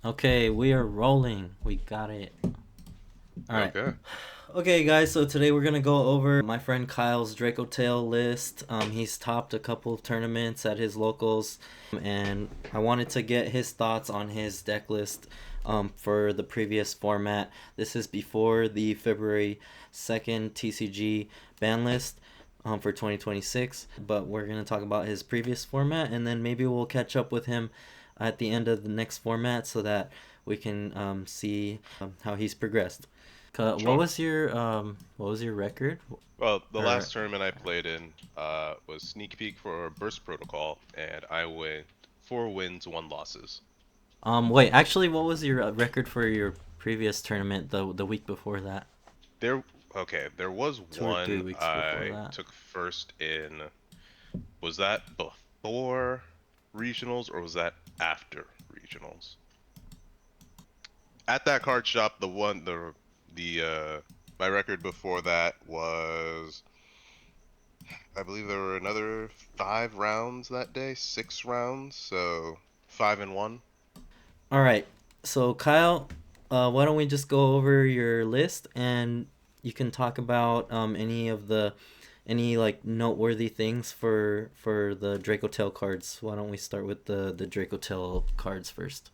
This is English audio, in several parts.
Okay, we are rolling. We got it. All right. Okay. Okay, guys. So today we're gonna go over my friend Kyle's Dracotail list. He's topped a couple of tournaments at his locals, and I wanted to get his thoughts on his deck list. For the previous format. This is before the February 2nd TCG ban list. For 2026, but we're going to talk about his previous format, and then maybe we'll catch up with him at the end of the next format so that we can see how he's progressed. Sure. What was your record? Well, the Or last tournament I played in was Sneak Peek for Burst Protocol, and I went 4 wins, 1 losses. wait, actually, what was your record for your previous tournament the week before that? There, okay, there was 2 or 3 one weeks before I that. took first in. Was that before regionals or was that after regionals? At that card shop, the my record before that was, I believe there were another 5 rounds that day, 6 rounds, so 5-1. All right. So Kyle, why don't we just go over your list and you can talk about any like noteworthy things for the Dracotail cards. Why don't we start with the Dracotail cards first?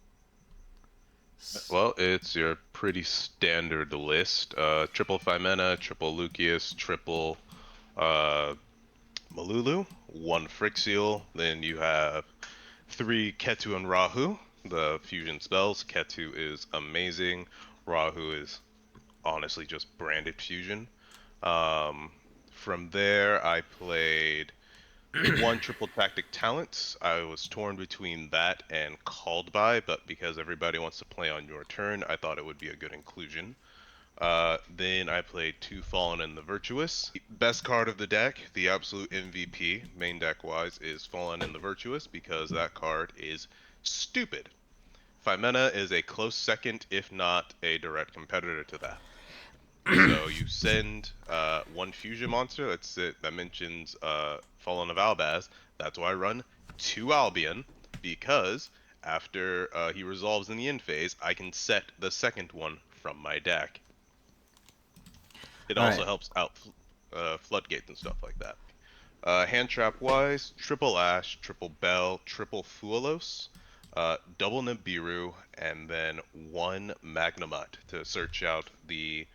Well, it's your pretty standard list. Triple Phimena, triple Lucius, triple uh, Malulu, 1 Frixiel. Then you have 3 Ketu and Rahu, the fusion spells. Ketu is amazing. Rahu is honestly just branded fusion. Um, from there, I played 1 triple tactic talents. I was torn between that and called by, but because everybody wants to play on your turn, I thought it would be a good inclusion. Then I played 2 Fallen and the Virtuous. Best card of the deck, the absolute MVP, main deck wise, is Fallen and the Virtuous because that card is stupid. Phimena is a close second, if not a direct competitor to that. So you send 1 fusion monster that mentions Fallen of Albaz. That's why I run 2 Albion, because after he resolves in the end phase, I can set the second one from my deck. It All also right. helps out floodgates and stuff like that. Hand trap wise, triple Ash, triple Bell, triple Fuelos, double Nibiru, and then 1 Magnamut to search out the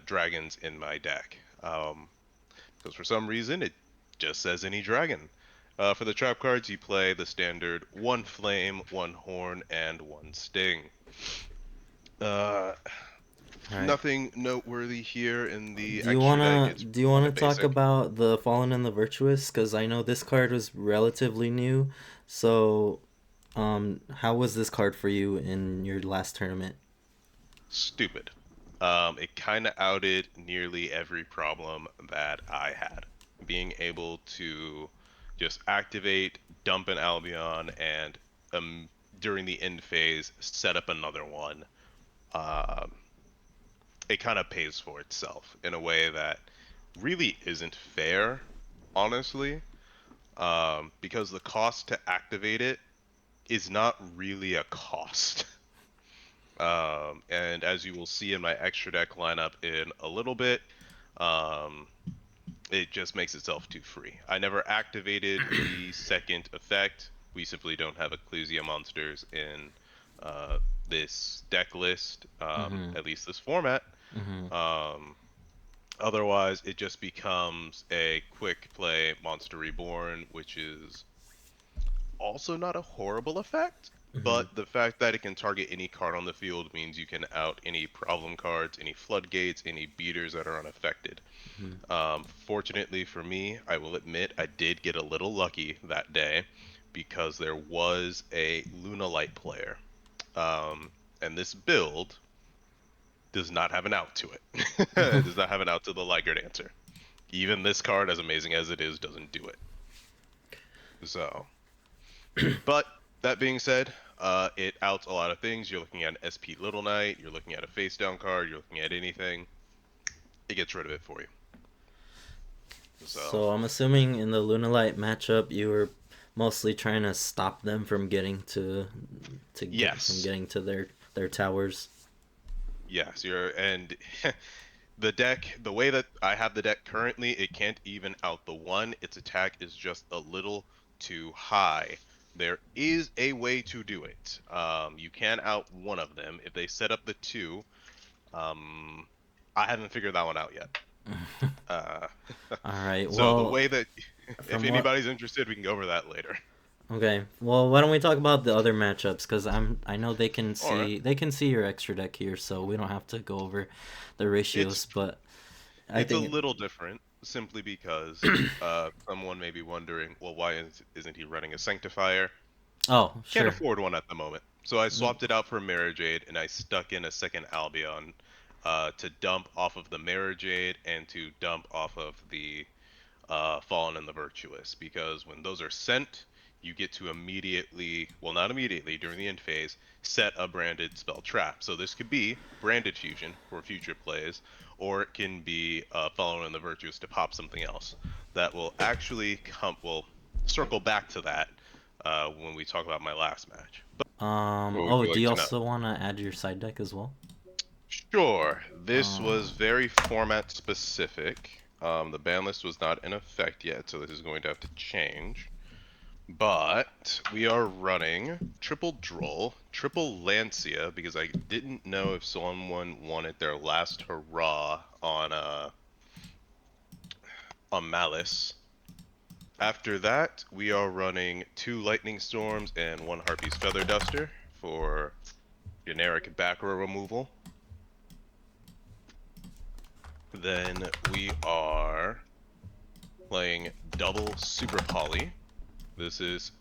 dragons in my deck. Because for some reason it just says any dragon. For the trap cards, you play the standard 1 Flame, 1 Horn, and 1 Sting. Uh, All right. Nothing noteworthy here in the Do you extra deck. wanna It's do you kind wanna of talk basic. about the Fallen and the Virtuous? Because I know this card was relatively new. So, how was this card for you in your last tournament? Stupid. It kind of outed nearly every problem that I had. Being able to just activate, dump an Albion, and during the end phase, set up another one. Um, it kind of pays for itself in a way that really isn't fair, honestly, because the cost to activate it is not really a cost. And as you will see in my extra deck lineup in a little bit, um, it just makes itself too free. I never activated the second effect. We simply don't have Ecclesia monsters in uh, this deck list, Mm-hmm. at least this format. Mm-hmm. Um, Otherwise, it just becomes a quick play Monster Reborn, which is also not a horrible effect, Mm-hmm. but the fact that it can target any card on the field means you can out any problem cards, any floodgates, any beaters that are unaffected. Mm-hmm. Fortunately for me, I will admit I did get a little lucky that day because there was a Luna Light player. And this build does not have an out to it. It does not have an out to the Liger Dancer. Even this card, as amazing as it is, doesn't do it. So, but that being said, it outs a lot of things. You're looking at an SP Little Knight, you're looking at a face down card, you're looking at anything. It gets rid of it for you. So, So I'm assuming in the Lunalight matchup you were mostly trying to stop them from getting from Yes. getting to their towers. Yes, you're and the deck, the way that I have the deck currently, it can't even out the one. Its attack is just a little too high. There is a way to do it. You can out one of them if they set up the two. Um, I haven't figured that one out yet. Uh, All right. so the Well, way that, if from what anybody's interested, we can go over that later. Okay. Well, why don't we talk about the other matchups? Because I know All right. they can see your extra deck here, so we don't have to go over the ratios. It's But I it's a think little different simply because someone may be wondering, well, isn't he running a Sanctifier? oh Can't sure. afford one at the moment. So I Mm, swapped it out for Mirror Jade and I stuck in a second Albion to dump off of the Mirror Jade and to dump off of the Fallen and the Virtuous, because when those are sent, you get to immediately, well, not immediately, during the end phase, set a branded spell trap. So this could be branded fusion for future plays, or it can be Fallen and the Virtuous to pop something else that will actually will circle back to that when we talk about my last match. But what would Oh, you do like you to know? also want to add your side deck as well? Sure. This Uh, was very format specific. The ban list was not in effect yet, so this is going to have to change. But we are running triple Droll, triple Lancia, because I didn't know if someone wanted their last hurrah on Malice. After that, we are running two Lightning Storms and one Harpy's Feather Duster for generic back row removal. Then we are playing double Super Poly. This is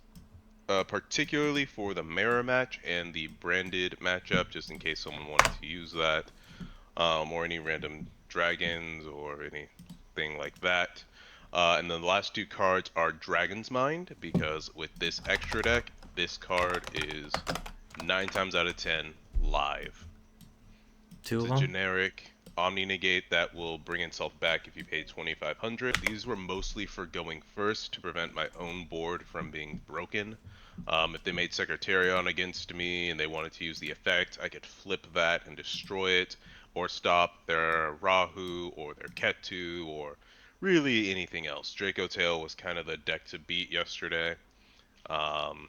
particularly for the mirror match and the branded matchup, just in case someone wanted to use that, or any random dragons or anything like that. And then the last two cards are Dragon's Mind, because with this extra deck, this card is 9 times out of 10 live. two It's of a them. generic Omni Negate that will bring itself back if you pay 2,500. These were mostly for going first to prevent my own board from being broken. If they made Secretarion against me and they wanted to use the effect, I could flip that and destroy it, or stop their Rahu or their Ketu or really anything else. Dracotail was kind of the deck to beat yesterday. Um,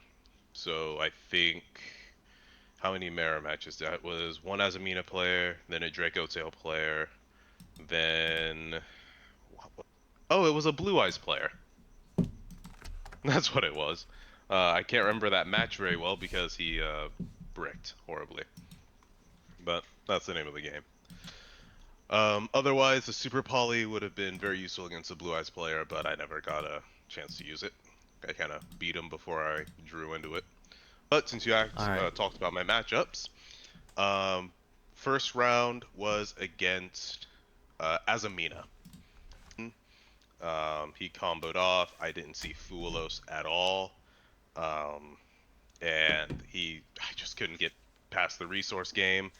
so I think how many mirror matches that was one as a Mina player, then a Dracotail player, then oh, it was a Blue Eyes player. That's what it was. I can't remember that match very well because he bricked horribly, but that's the name of the game. Otherwise, the Super Poly would have been very useful against a Blue Eyes player, but I never got a chance to use it. I kind of beat him before I drew into it. But since you All right. talked about my matchups, Um, first round was against Azamina. He comboed off. I didn't see Fuelos at all. Um, and I just couldn't get past the resource game.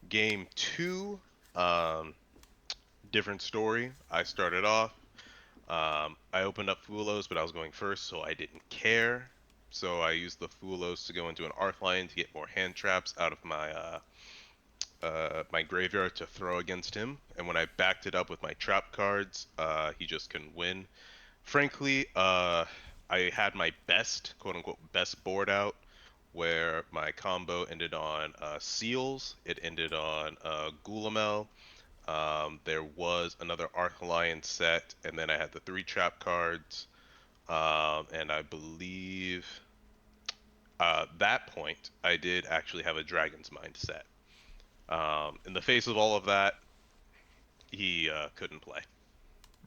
Game two, um, different story. I started off. I opened up Fuelos, but I was going first, so I didn't care. So I used the Fuelos to go into an Arthline to get more hand traps out of my graveyard to throw against him, and when I backed it up with my trap cards, he just couldn't win. Frankly, I had my best, quote unquote, best board out, where my combo ended on Seals, it ended on Gulamel. There was another Arc Alliance set, and then I had the three trap cards, and I believe that point I did actually have a Dragon's Mind set. In the face of all of that, he couldn't play.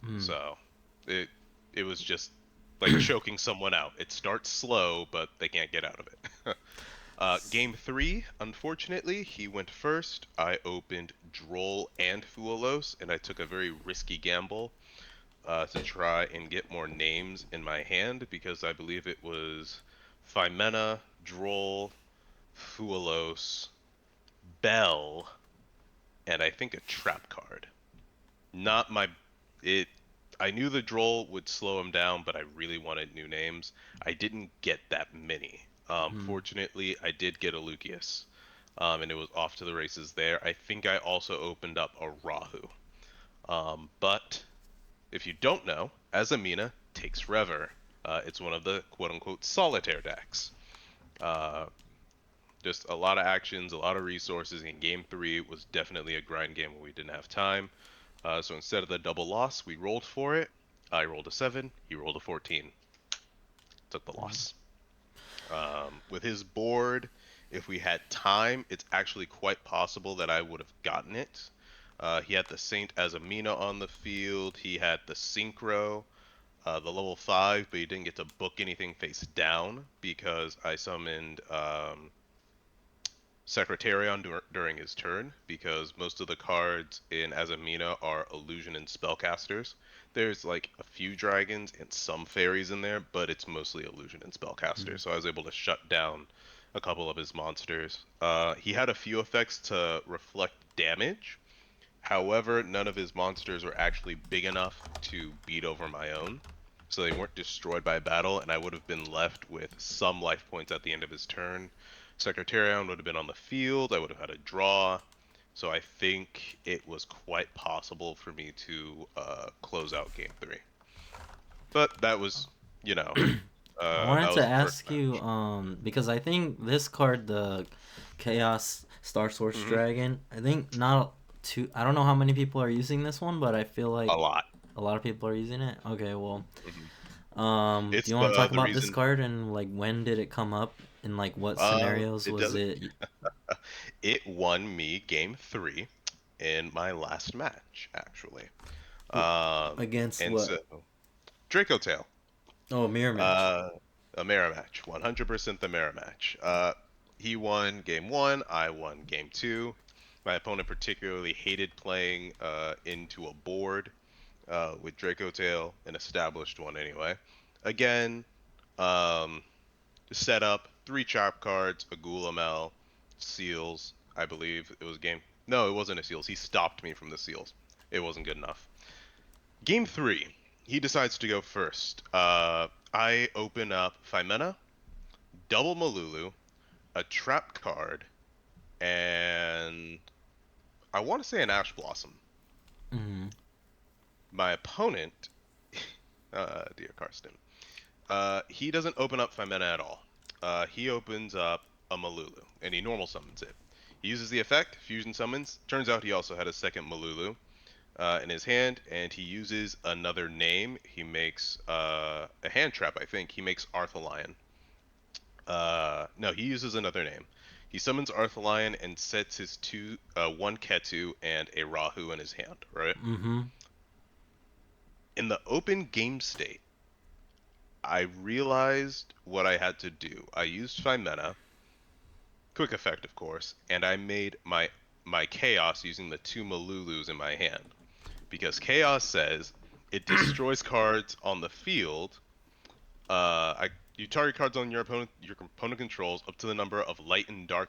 Hmm. So it it was just like choking someone out. It starts slow, but they can't get out of it. Game three, unfortunately, he went first. I opened Droll and Fuelos, and I took a very risky gamble to try and get more names in my hand because I believe it was Phimena, Droll, Fuelos, Bell, and I think a trap card. Not my it. I knew the Droll would slow him down, but I really wanted new names. I didn't get that many. Mm. Fortunately, I did get a Lucius, and it was off to the races there. I think I also opened up a Rahu. But if you don't know, Azamina takes Rever. It's one of the quote-unquote solitaire decks. Uh, just a lot of actions, a lot of resources. In game three was definitely a grind game when we didn't have time. So instead of the double loss, we rolled for it. I rolled a 7, he rolled a 14. Took the loss. With his board, if we had time, it's actually quite possible that I would have gotten it. He had the Saint as a Mina on the field. He had the Synchro, the level 5, but he didn't get to book anything face down because I summoned Secretarion during his turn, because most of the cards in Azamina are illusion and spellcasters. There's like a few dragons and some fairies in there, but it's mostly illusion and spellcasters. So I was able to shut down a couple of his monsters. He had a few effects to reflect damage. However, none of his monsters were actually big enough to beat over my own. So they weren't destroyed by battle, and I would have been left with some life points at the end of his turn. Secretarion would have been on the field, I would have had a draw. So I think it was quite possible for me to close out game three. But that was, you know, I that wanted to was the first ask you, match. because I think this card, the Chaos Star Source Hmm. Dragon, I think not too. I don't know how many people are using this one, but I feel like A lot. a lot of people are using it. Okay, well, Hmm. do It's you want to talk the about this reason. card and like when did it come up? In like what scenarios It was doesn't. it? It won me game three in my last match, actually. w- Um, Against and what? so Dracotail, Oh, mirror match. uh, a mirror match, 100% the mirror match. He won game one, I won game two. My opponent particularly hated playing into a board with Dracotail, an established one anyway. Again, um, set up 3 trap cards, a Goulamel, seals. I believe it was game. No, it wasn't a seals. He stopped me from the seals. It wasn't good enough. Game three, he decides to go first. I open up Phimena, double Malulu, a trap card, and I want to say an Ash Blossom. Mm-hmm. My opponent, dear Karsten, he doesn't open up Phimena at all. He opens up a Malulu, and he normal summons it. He uses the effect, Fusion Summons. Turns out he also had a second Malulu in his hand, and he uses another name. He makes a hand trap, I think. He makes Arthalion. No, he uses another name. He summons Arthalion and sets his one Ketu and a Rahu in his hand, right? Mm-hmm. In the open game state, I realized what I had to do. I used Phimena, quick effect, of course, and I made my Chaos using the 2 Malulus in my hand. Because Chaos says it destroys cards on the field. You target cards on your opponent controls up to the number of light and dark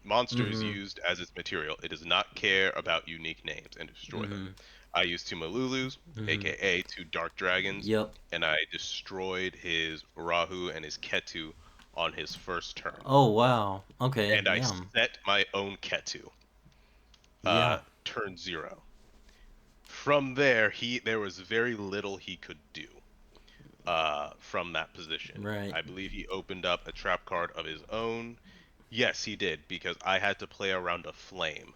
monsters Mm-hmm. used as its material. It does not care about unique names and destroy them. Mm-hmm. I used 2 Malulus, Mm-hmm. aka 2 Dark Dragons, Yep. and I destroyed his Rahu and his Ketu on his first turn. Oh wow. Okay. And I Yeah. set my own Ketu, Yeah. turn 0. From there, there was very little he could do from that position. Right. I believe he opened up a trap card of his own. Yes, he did, because I had to play around a flame.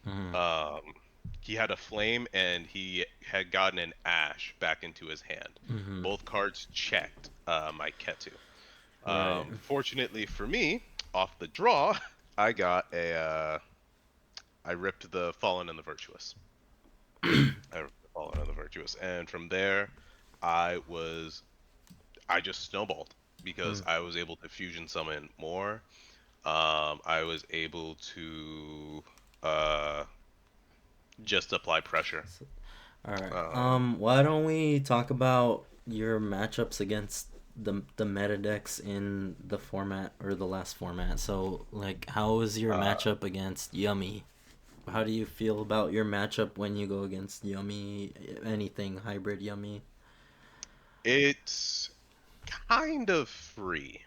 Mm-hmm. Um, he had a flame and he had gotten an ash back into his hand. Mm-hmm. Both cards checked my Ketu. Right. Fortunately for me, off the draw, I got I ripped the Fallen and the Virtuous. I ripped the Fallen and the Virtuous, and from there, I was I just snowballed because Mm. I was able to fusion summon more. I was able to uh, just apply pressure. All right. Um, Why don't we talk about your matchups against the meta decks in the format or the last format? So, like, how was your uh, matchup against Yummy? How do you feel about your matchup when you go against Yummy, anything hybrid Yummy? It's kind of free.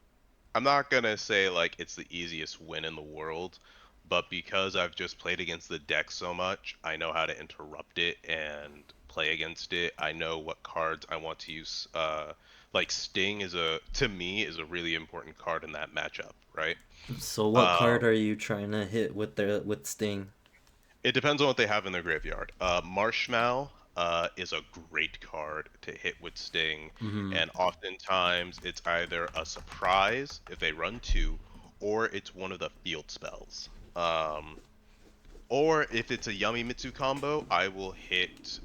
I'm not gonna say like it's the easiest win in the world, but because I've just played against the deck so much, I know how to interrupt it and play against it. I know what cards I want to use. Like Sting is to me is a really important card in that matchup, right? So what card Um, are you trying to hit with Sting? it depends on what they have in their graveyard. Marshmallow is a great card to hit with Sting, Mm-hmm. and oftentimes it's either a surprise if they run two, or it's one of the field spells. Or if it's a Yummy Mitsu combo, I will hit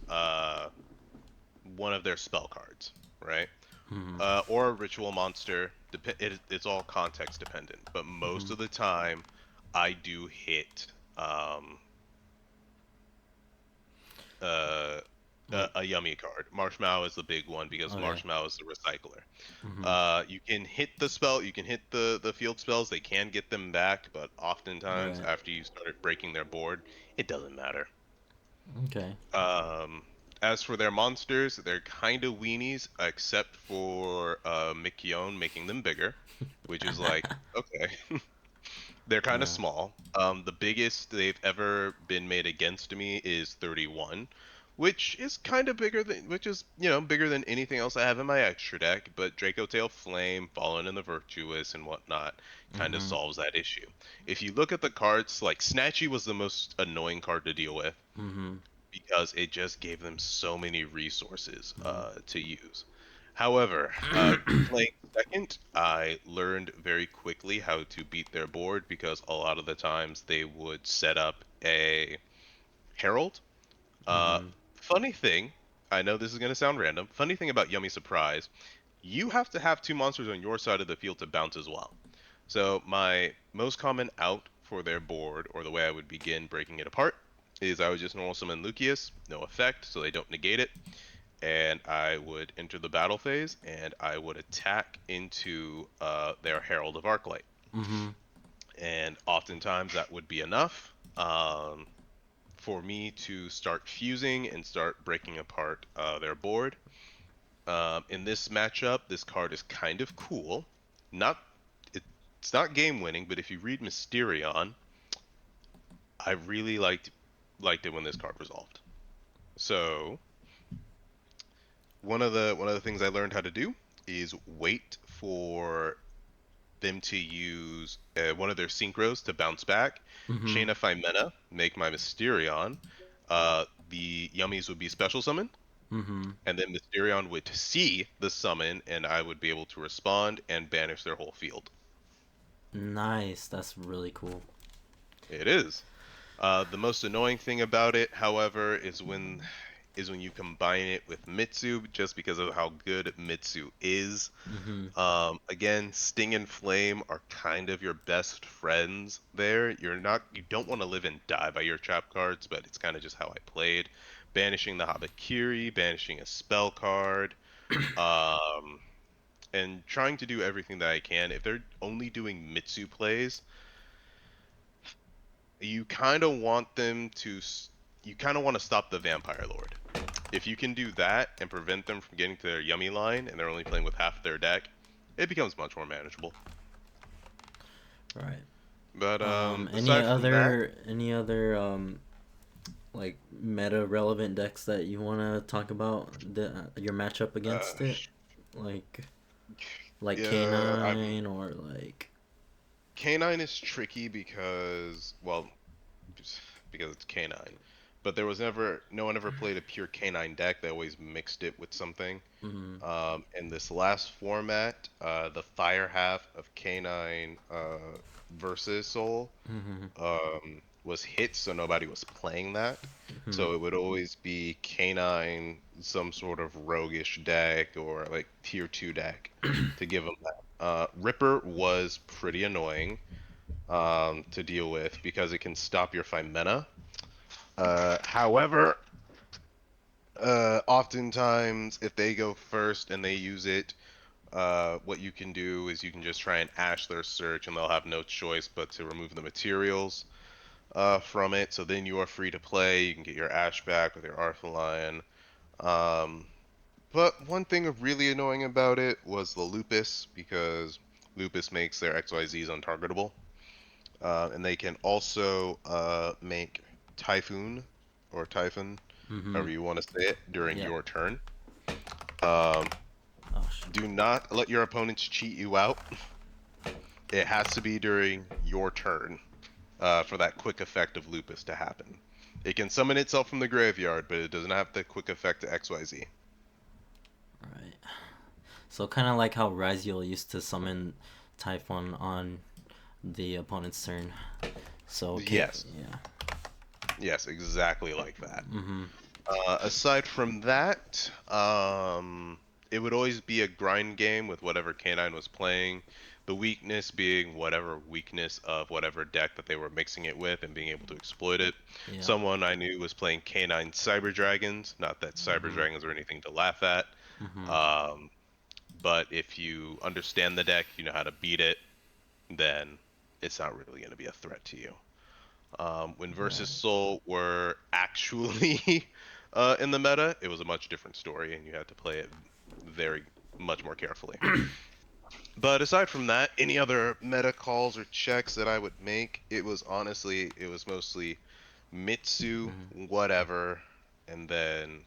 one of their spell cards, right? Mm-hmm. Or a ritual monster. It's all context dependent, but most Mm-hmm. of the time, I do hit um, uh, Like, a Yummy card. Marshmallow is the big one because okay. Marshmallow is the recycler. Mm-hmm. You can hit the spell, you can hit the field spells. They can get them back, but oftentimes Right. after you start breaking their board, it doesn't matter. Okay. Um, as for their monsters, they're kind of weenies, except for Mikion making them bigger, which is like okay. They're kind of Yeah. small. The biggest they've ever been made against me is 31, which is kind of bigger than, which is, bigger than anything else I have in my extra deck. But Dracotail Flame, Fallen and the Virtuous, and whatnot kind of Mm-hmm. solves that issue. If you look at the cards, like Snatchy was the most annoying card to deal with Mm-hmm. because it just gave them so many resources Mm-hmm. to use. However, playing second, I learned very quickly how to beat their board because a lot of the times they would set up a herald. Uh, Mm-hmm. funny thing, I know this is going to sound random. Funny thing about Yummy Surprise, you have to have two monsters on your side of the field to bounce as well. So my most common out for their board, or the way I would begin breaking it apart, is I would just normal summon Lucius, no effect, so they don't negate it, and I would enter the battle phase, and I would attack into their Herald of Arclight. Mm-hmm. And oftentimes that would be enough for me to start fusing and start breaking apart their board. In this matchup, this card is kind of cool. Not it's not game winning, but if you read Mysterion, I really liked it when this card resolved. So one of the things I learned how to do is wait for them to use one of their synchros to bounce back. Mm-hmm. Chain of Phimena, make my Mysterion. The Yummies would be special summon, Mm-hmm. and then Mysterion would see the summon, and I would be able to respond and banish their whole field. Nice. That's really cool. It is. The most annoying thing about it, however, is when you combine it with Mitsu, just because of how good Mitsu is. Mm-hmm. Again, Sting and Flame are kind of your best friends there. You don't want to live and die by your trap cards, but it's kind of just how I played. Banishing the Habakiri, banishing a spell card, um, and trying to do everything that I can. If they're only doing Mitsu plays, you kind of want them to, you kind of want to stop the Vampire Lord. If you can do that and prevent them from getting to their Yummy line and they're only playing with half their deck, it becomes much more manageable. Right. But Any aside from that, other like meta relevant decks that you want to talk about your matchup uh, against it, like yeah, I mean, K9 or like Canine is tricky because, well, just because it's Canine. But there was never, no one ever played a pure Canine deck. They always mixed it with something. mm-hmm. In this last format, the fire half of Canine versus Soul Mm-hmm. was hit, so nobody was playing that. Mm-hmm. So it would always be Canine, some sort of roguish deck or like tier 2 deck to give them that. Ripper was pretty annoying to deal with because it can stop your Phimena. However, oftentimes if they go first and they use it, what you can do is you can just try and ash their search and they'll have no choice but to remove the materials. from it. So then you are free to play. You can get your Ash back with your Arthalion. Um, but one thing really annoying about it was the Lupus, because Lupus makes their XYZs untargetable. And they can also make Typhoon or Typhon, Mm-hmm. however you want to say it, during Yep. your turn. Um, Oh shit. do not let your opponents cheat you out. It has to be during your turn for that quick effect of Lupus to happen. It can summon itself from the graveyard, but it doesn't have the quick effect to XYZ. Right. So kind of like how Raziel used to summon Typhon on the opponent's turn. So okay, Yes, yeah. yes, exactly like that. Mm-hmm. Aside from that, it would always be a grind game with whatever Canine was playing. The weakness being whatever weakness of whatever deck that they were mixing it with and being able to exploit it. Yeah. Someone I knew was playing Canine Cyber Dragons. Not that Cyber Mm-hmm. Dragons are anything to laugh at. Mm-hmm. Um, but if you understand the deck, you know how to beat it, then it's not really going to be a threat to you. When Versus Right. Soul were actually in the meta, it was a much different story, and you had to play it very much more carefully. But aside from that, any other meta calls or checks that I would make, it was mostly Mitsu, Mm-hmm. whatever, and then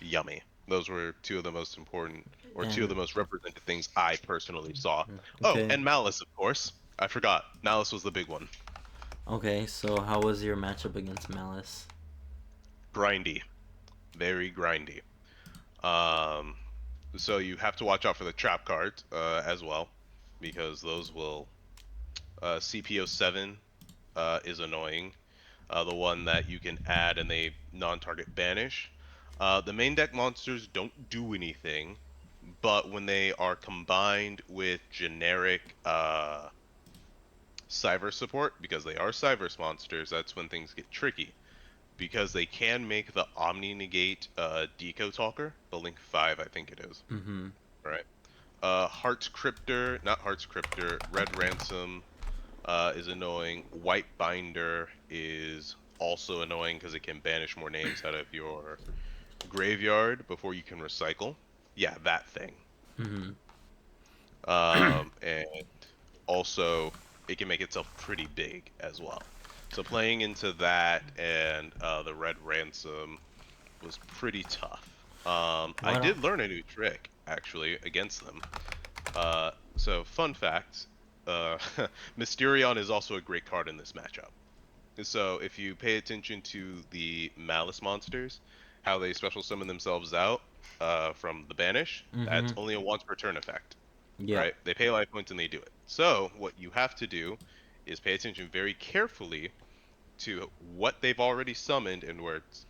Yummy. Those were two of the most important, or two of the And most represented things I personally saw. Oh, okay. and Malice, of course. I forgot. Malice was the big one. Okay. So how was your matchup against Malice? Grindy. Very grindy. Um, so you have to watch out for the trap cards as well, because those will CPO7 is annoying. The one that you can add and they non-target banish. The main deck monsters don't do anything, but when they are combined with generic Cyver support, because they are Cyverse monsters, that's when things get tricky. Because they can make the Omni negate Deco Talker, the Link 5, I think it is. Mm-hmm. Right. Heart's Cryptor, not Heart's Cryptor, Red Ransom is annoying. White Binder is also annoying because it can banish more names out of your graveyard before you can recycle. Yeah, that thing. Mm-hmm. And also, it can make itself pretty big as well. So playing into that and the Red Ransom was pretty tough. I What? did learn a new trick actually against them. So fun fact, uh, Mysterion is also a great card in this matchup. So if you pay attention to the Malice monsters, how they special summon themselves out from the banish, Mm-hmm. that's only a once per turn effect, Yeah. right? They pay life points and they do it. So what you have to do is pay attention very carefully to what they've already summoned and where it's,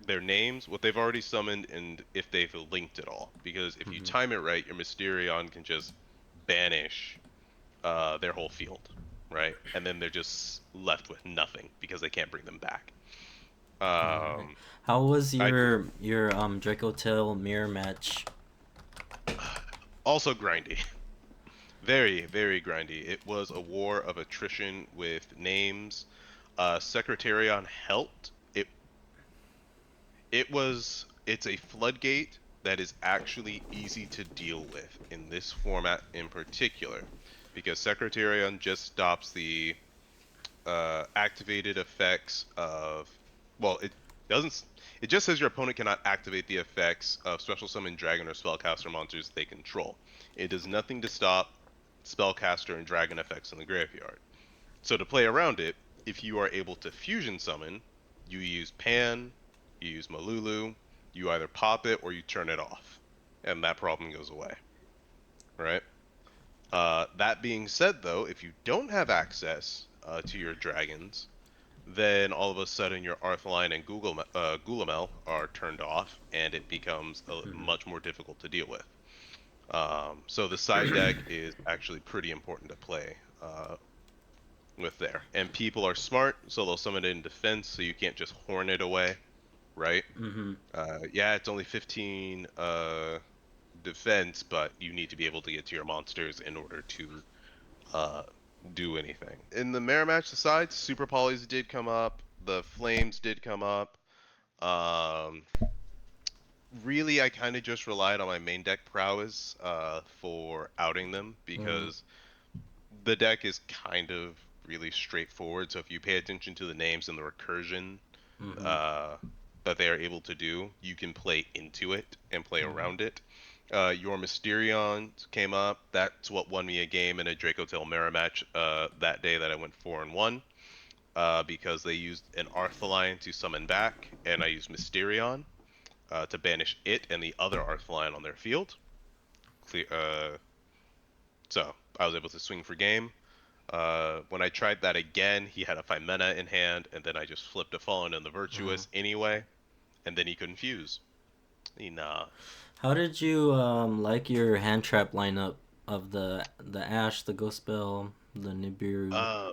their names, what they've already summoned, and if they've linked at all. Because if you Mm-hmm. time it right, your Mysterion can just banish their whole field, right? And then they're just left with nothing because they can't bring them back. Alright. Um, How was I your Dracotail mirror match? also grindy, very very grindy. It was a war of attrition with names. Secretarion helped. It's a floodgate that is actually easy to deal with in this format in particular, because Secretarion just stops the activated effects of, well, it doesn't, it just says your opponent cannot activate the effects of special summon dragon or spellcaster monsters they control. It does nothing to stop spellcaster and dragon effects in the graveyard. So to play around it, if you are able to fusion summon, you use Pan, you use Malulu, you either pop it or you turn it off, and that problem goes away, right? That being said, though, if you don't have access to your dragons, then all of a sudden your Arthline and Gulamel are turned off, and it becomes Mm-hmm. much more difficult to deal with. So the side deck is actually pretty important to play with there. And people are smart, so they'll summon it in defense, so you can't just horn it away, right? Mm-hmm. Yeah, it's only 15 defense, but you need to be able to get to your monsters in order to uh, do anything. In the mirror match aside, Super Polys did come up, the Flames did come up. Um, Really, I kind of just relied on my main deck prowess for outing them Mm, because the deck is kind of really straightforward. So if you pay attention to the names and the recursion mm-hmm, uh, that they are able to do, you can play into it and play mm, around it. Your Mysterion came up. That's what won me a game in a Dracotail Mirror match that day that I went 4-1 because they used an Arthalion to summon back, and I used Mysterion to banish it and the other Arthalion on their field. Clear, so I was able to swing for game. When I tried that again, he had a Fimena in hand, and then I just flipped a Fallen and the mm. Virtuous anyway, and then he couldn't fuse. Enough. How did you like your hand trap lineup of the Ash, the Ghost Bell, the Nibiru, Uh,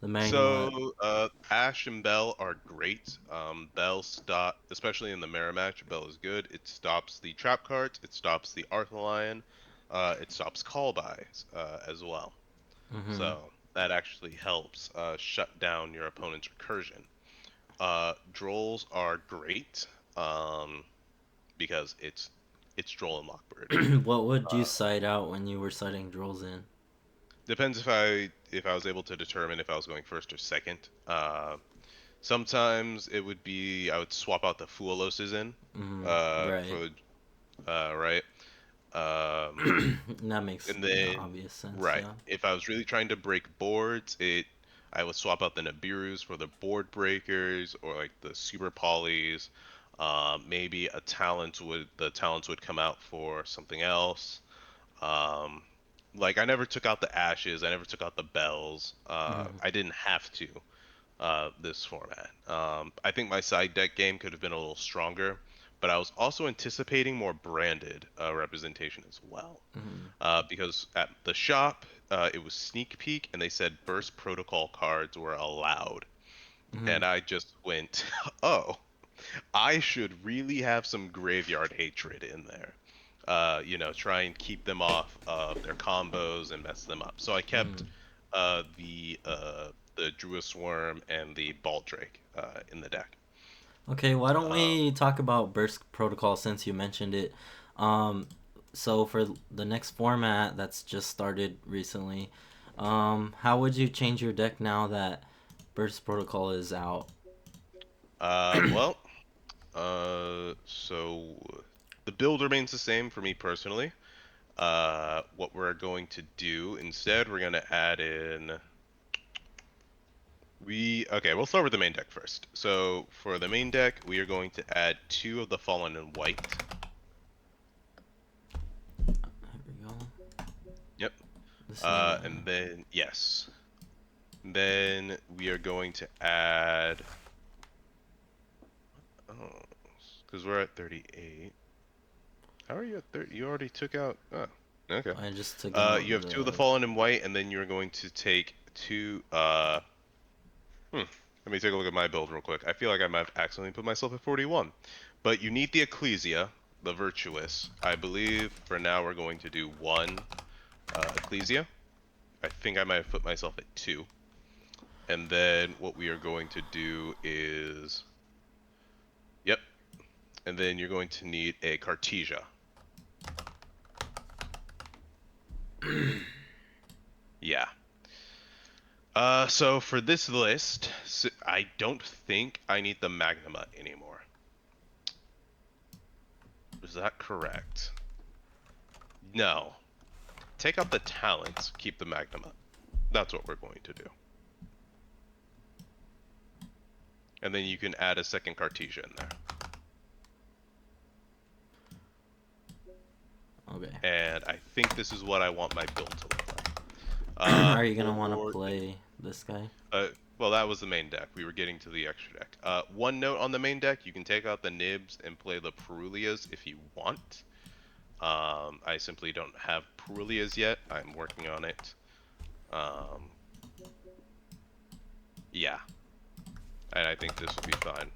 the Magnemite? so Ash and Bell are great. Bell stop, especially in the mirror match. Bell is good. It stops the trap cards. It stops the Arthalion. It stops call buys as well. Mm-hmm. So that actually helps shut down your opponent's recursion. Drolls are great because it's Droll and Lockbird. What would you cite out when you were citing drills in? Depends if I was able to determine if I was going first or second. Sometimes it would be I would swap out the Fuoloses in Right. for right. Um, That makes And then, obvious sense. right, Yeah. if I was really trying to break boards, I would swap out the Nibirus for the board breakers or like the super polys. Maybe the talents would come out for something else. Um, like I never took out the ashes, I never took out the bells. Mm, I didn't have to this format. I think my side deck game could have been a little stronger, but I was also anticipating more branded representation as well mm, because at the shop it was sneak peek and they said burst protocol cards were allowed, mm, and I just went, oh, I should really have some graveyard hatred in there. Try and keep them off of their combos and mess them up. So I kept mm. the Druid Swarm and the Baldrake in the deck. Okay, why don't Uh, we talk about Burst Protocol since you mentioned it? Um, so for the next format that's just started recently, how would you change your deck now that Burst Protocol is out? well, so the build remains the same for me personally. What we're going to do instead, we're going to add in. We'll start with the main deck first. So for the main deck, we are going to add two of the Fallen in white. Here we go. Yep. This is And then yes, then we are going to add. Oh, because we're at 38. How are you at 30? You already took out. Oh, okay. I just took out You have two of the the. Fallen in white, and then you're going to take two. Let me take a look at my build real quick. I feel like I might have accidentally put myself at 41. But you need the Ecclesia, the Virtuous. I believe for now we're going to do one Ecclesia. I think I might have put myself at two. And then what we are going to do is. Yep. And then you're going to need a Cartesia. Yeah. So for this list, I don't think I need the Magnuma anymore. Is that correct? No. Take out the talents, keep the Magnuma. That's what we're going to do. And then you can add a second Cartesia in there. Okay. And I think this is what I want my build to look like. Are you gonna want to For play this guy? well, that was the main deck. We were getting to the extra deck. One note on the main deck: you can take out the Nibs and play the Perulias if you want. I simply don't have Perulias yet. I'm working on it. Um, yeah, and I think this will be fine.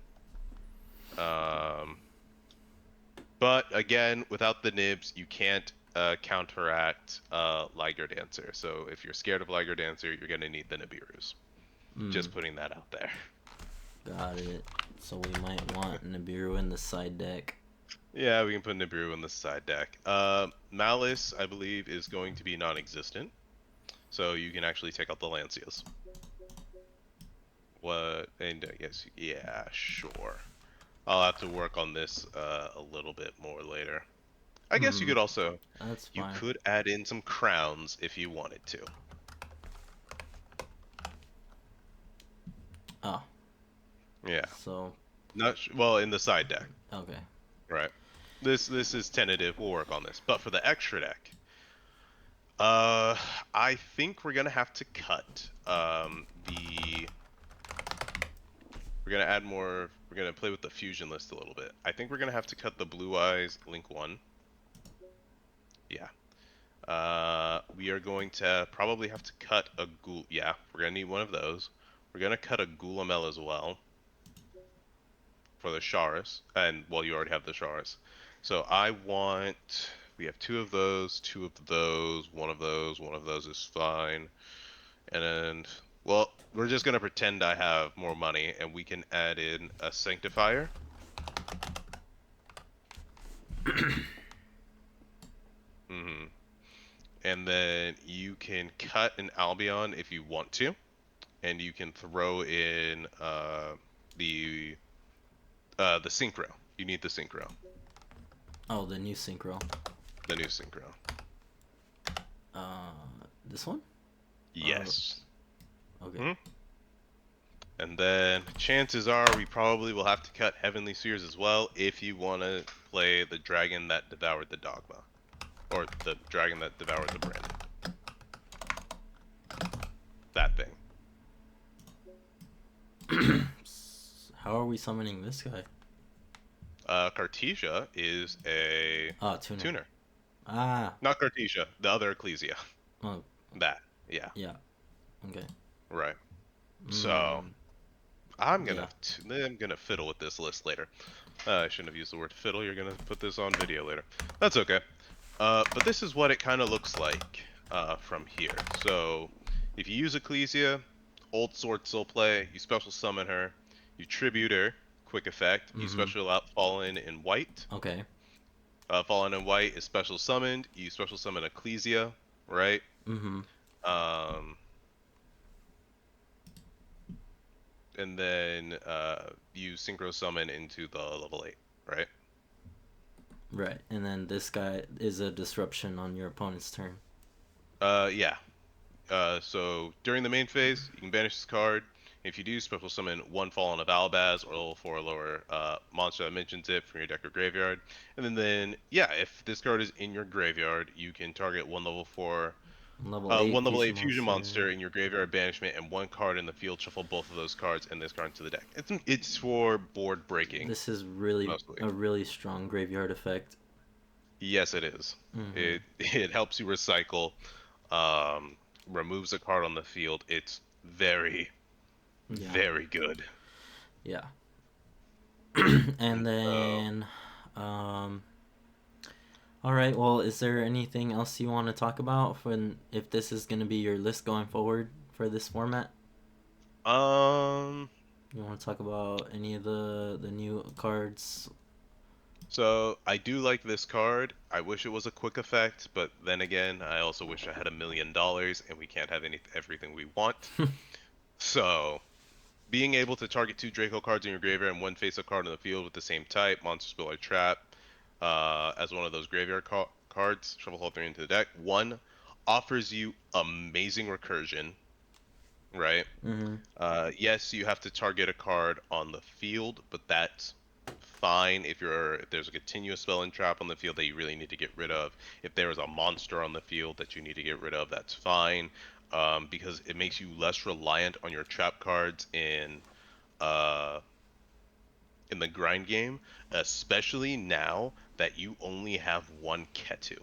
But again, without the Nibs, you can't counteract Liger Dancer. So if you're scared of Liger Dancer, you're gonna need the Nibiru's. Mm, Just putting that out there. got it. So we might want Nibiru in the side deck. Yeah, we can put Nibiru in the side deck. Malice, I believe, is going to be non-existent, so you can actually take out the Lancias. What? And I guess, yeah, sure. I'll have to work on this a little bit more later. I guess you Mm, could also, that's you fine. could add in some crowns if you wanted to. Oh, Yeah, so well, in the side deck, okay. right? This is tentative. We'll work on this. But for the extra deck, I think we're gonna have to cut the. We're gonna add more. We're gonna play with the fusion list a little bit. I think we're gonna have to cut the Blue Eyes Link 1. Yeah. We are going to probably have to cut a Ghoul. Yeah, we're gonna need one of those. We're gonna cut a Goulamel as well for the Sharis, and well, you already have the Sharis. So I want. We have two of those, two of those, one of those, one of those is fine. And then, well, we're just gonna pretend I have more money, and we can add in a Sanctifier. hmm And then you can cut an Albion if you want to, and you can throw in the the Synchro. You need the Synchro, Oh, the new synchro. the new Synchro. Uh, this one? Or Yes. okay. Hmm And then chances are we probably will have to cut Heavenly Spheres as well if you want to play the dragon that devoured the Dogma, or the dragon that devoured the Brandon. That thing. How are we summoning this guy? Cartesia is a Oh, tuner. tuner. Ah. Not Cartesia, the other Ecclesia. Oh, That. Yeah. yeah. Okay. Right. So Mm, I'm yeah. gonna fiddle with this list later. I shouldn't have used the word fiddle. You're gonna put this on video later. That's okay. But this is what it kind of looks like from here. So if you use Ecclesia, Old Sword still play. You special summon her. You tribute her. Quick effect. You Mm-hmm. special out Fallen in white. Okay. Fallen in white is special summoned. You special summon Ecclesia, right? Mm-hmm. Um, and then you synchro summon into the level 8, right? Right. And then this guy is a disruption on your opponent's turn. Yeah. So during the main phase, you can banish this card. If you do, special summon one Fallen of Albaz or level 4 or lower monster that mentions it from your deck or graveyard. And then, yeah, if this card is in your graveyard, you can target Level 8 one level fusion 8 fusion monster. monster in your graveyard banishment and one card in the field. Shuffle both of those cards and this card into the deck. It's for board breaking This is really mostly. a really strong graveyard effect. Yes, it is. Mm-hmm. It helps you recycle, um, removes a card on the field. It's very Yeah. very good. Yeah. And So, then, all right. Well, is there anything else you want to talk about when if this is going to be your list going forward for this format? um, You want to talk about any of the new cards? so I do like this card. I wish it was a quick effect, but then again, I also wish I had $1 million and we can't have everything we want. So, being able to target two Draco cards in your graveyard and one face-up card in the field with the same type, monster, spill, or trap, as one of those graveyard cards, shuffle whole three into the deck. One offers you amazing recursion, right? Mm-hmm. Yes, you have to target a card on the field, but that's fine if there's a continuous spell and trap on the field that you really need to get rid of. If there is a monster on the field that you need to get rid of, that's fine. Because it makes you less reliant on your trap cards uh, in the grind game, especially now that you only have one Ketu,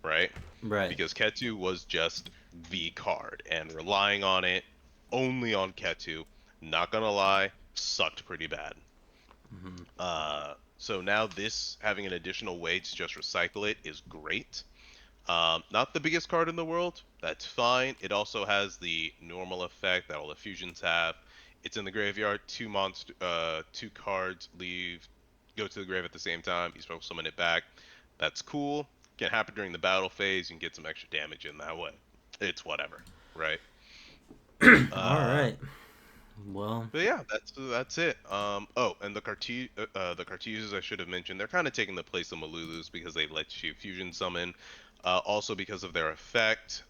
right? Right. Because Ketu was just the card, and relying on it only on Ketu, not gonna lie, sucked pretty bad. Mm-hmm. So now this having an additional way to just recycle it is great. Not the biggest card in the world. That's fine. It also has the normal effect that all the fusions have. It's in the graveyard. Two cards leave, go to the grave at the same time. You supposed to summon it back. That's cool. Can happen during the battle phase. You can get some extra damage in that way. It's whatever, right? All Uh, right. Well, but yeah, that's it. Oh, and the Cartesians I should have mentioned, they're kind of taking the place of Malulus because they let you fusion summon. Also because of their effect.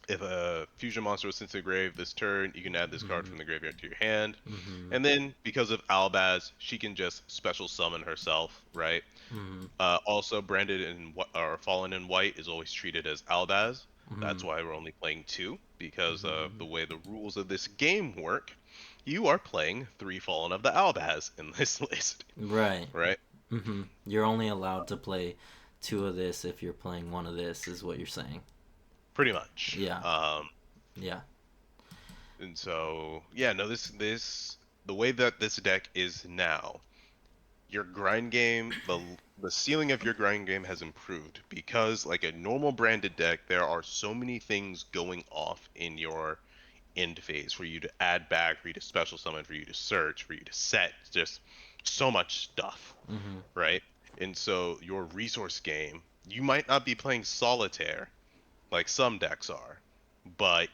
If a fusion monster was sent to the grave this turn, you can add this card mm-hmm, from the graveyard to your hand. mm-hmm, And then because of Albaz, she can just special summon herself, right? mm-hmm, Also, branded in or fallen in white is always treated as Albaz. mm-hmm, That's why we're only playing two because of mm-hmm. the way the rules of this game work. You are playing three Fallen of the Albaz in this list, Right. right? Mm-hmm. You're only allowed to play two of this if you're playing one of this, is what you're saying. Pretty much. Yeah. Yeah. And so yeah, no, this the way that this deck is now, your grind game, the ceiling of your grind game has improved because like a normal branded deck, there are so many things going off in your end phase for you to add back, for you to special summon, for you to search, for you to set, just so much stuff, Mm-hmm. right? And so your resource game, you might not be playing solitaire like some decks are, but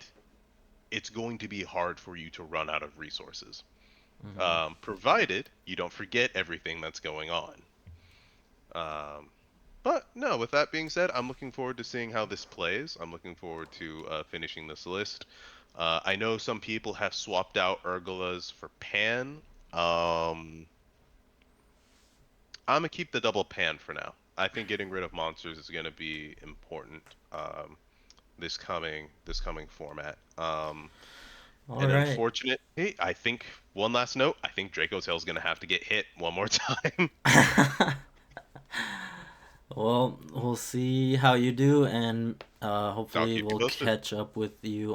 it's going to be hard for you to run out of resources, Mm-hmm. provided you don't forget everything that's going on. Um, but no, with that being said, I'm looking forward to seeing how this plays. I'm looking forward to finishing this list. I know some people have swapped out Urgulas for Pan. Um, I'm gonna keep the double Pan for now. I think getting rid of monsters is gonna be important this coming format. All And right. unfortunately, I think one last note. I think Dracotail's gonna have to get hit one more time. Well, we'll see how you do, and I'll hopefully keep you we'll posted. catch up with you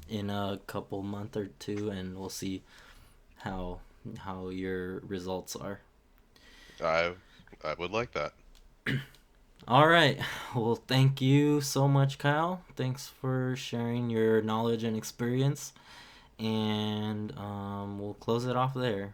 in a couple month or two, and we'll see how your results are. I I would like that. All right. Well, thank you so much, Kyle. Thanks for sharing your knowledge and experience, and we'll close it off there.